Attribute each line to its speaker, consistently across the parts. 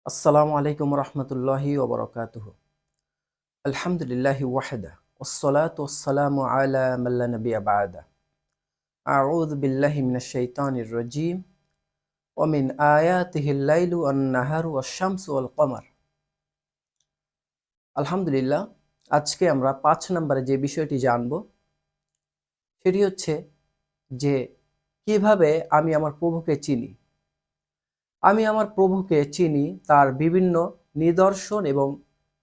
Speaker 1: আসসালামু আলাইকুম রহমতুল্লাহি ওবরাকাতুহু। আলহামদুলিল্লাহি ওয়াহদা ওয়াসসালাতু ওয়াসসালামু আলা মাল্লা নাবিয়্যা বা'দা। আউযু বিল্লাহি মিনাশ শাইতানির রাজীম। ওয়া মিন আয়াতিহিল লাইলু ওয়ান নাহারু ওয়াশ-শামসু ওয়াল কমার। আলহামদুলিল্লাহ, আজকে আমরা ৫ নম্বরে যে বিষয়টি জানব সেটি হচ্ছে যে কিভাবে আমি আমার প্রভুকে চিনি। আমি আমার প্রভুকে চিনি তার বিভিন্ন নিদর্শন এবং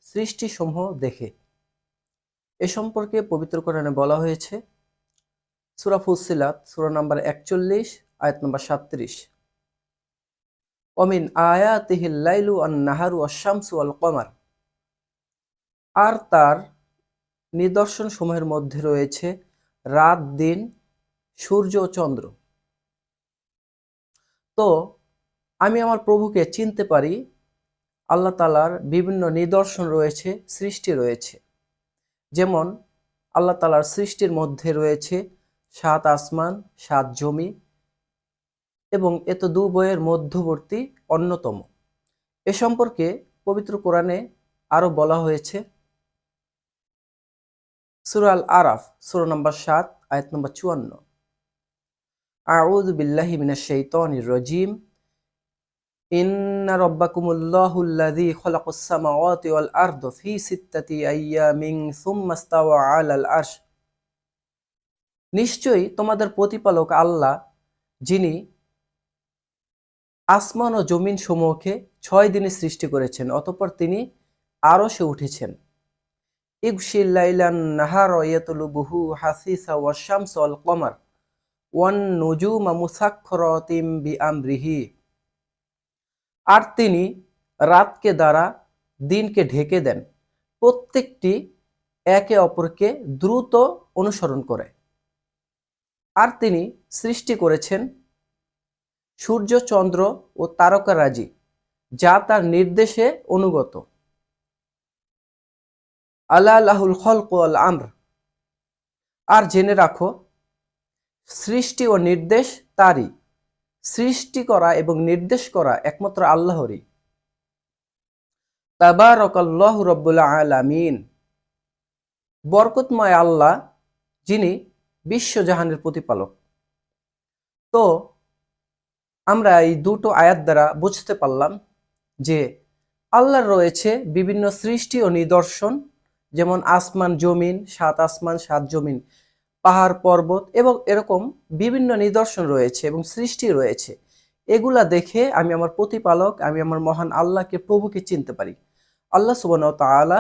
Speaker 1: সৃষ্টিসমূহ দেখে। এ সম্পর্কে পবিত্র কোরআনে বলা হয়েছে সূরা ফুসসিলাত সূরা নম্বর ৪১ আয়াত নম্বর ৩৭। ওমিন আয়াতিহিল লাইলু ওয়ান নাহারু ওয়াশ-শামসু ওয়াল কমার। আর তার নিদর্শন সমূহের মধ্যে রয়েছে রাত দিন, সূর্য ও চন্দ্র। তো আমি আমার প্রভুকে চিনতে পারি, আল্লাহ তাআলার বিভিন্ন নিদর্শন রয়েছে, সৃষ্টি রয়েছে। যেমন আল্লাহ তাআলার সৃষ্টির মধ্যে রয়েছে ৭ আসমান, ৭ জমি এবং এত দুভয়ের মধ্যবর্তী অন্যতম। এ সম্পর্কে পবিত্র কোরআনে আরো বলা হয়েছে সূরা আল আরাফ সূরা নম্বর ৭ আয়াত নম্বর ৫৪। আউযু বিল্লাহি মিনাশ শাইতানির রাজীম। ইন্না রাব্বাকুমুল্লাহুল্লাযী খালাকাস সামাওয়াতি ওয়াল আরদা ফি সিত্তাতি আইয়ামিন সুম্মা ইস্তাওয়া আলাল আরশ। নিশ্চয়ই তোমাদের প্রতিপালক আল্লাহ, যিনি আসমান ও জমিন সমূহকে ৬ দিনে সৃষ্টি করেছেন, অতঃপর তিনি আরশে উঠেছেন। ইগশিল লাইলান নাহারা ইয়াতলুবুহু হাসিসা ওয়াশ-শামসু ওয়াল কমার ওয়ান নুজুমা মুসাখখারাতিম বিআমরিহি। আর তিনি রাতকে দ্বারা দিনকে ঢেকে দেন, প্রত্যেকটি একে অপরকে দ্রুত অনুসরণ করে। আর তিনি সৃষ্টি করেছেন সূর্য, চন্দ্র ও তারকারাজি, যা তার নির্দেশে অনুগত। আলা লাহুল খলকু ওয়াল আমর। আর জেনে রাখো, সৃষ্টি ও নির্দেশ তারই। সৃষ্টি করা এবং নির্দেশ করা একমাত্র আল্লাহরই। তাবারাকাল্লাহু রাব্বুল আলামিন। বরকতময় আল্লাহ, যিনি বিশ্বজাহানের প্রতিপালক। তো আমরা এই দুটো আয়াত দ্বারা বুঝতে পারলাম যে আল্লাহর রয়েছে বিভিন্ন সৃষ্টি ও নিদর্শন, যেমন আসমান জমিন, ৭ আসমান ৭ জমিন, পাহাড় পর্বত এবং এরকম বিভিন্ন নিদর্শন রয়েছে এবং সৃষ্টি রয়েছে। এগুলা দেখে আমি আমার প্রতিপালক, আমি আমার মহান আল্লাহকে, প্রভুকে চিনতে পারি। আল্লাহ সুবহানাহু ওয়া তাআলা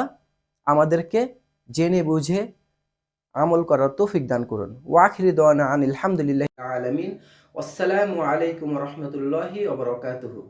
Speaker 1: আমাদেরকে জেনে বুঝে আমল করার তৌফিক দান করুন। ওয়া আখিরু দাওয়ানা আনিল হামদুলিল্লাহি আলামিন। আসসালামু আলাইকুম ওয়া রাহমাতুল্লাহি ওয়া বারাকাতুহু।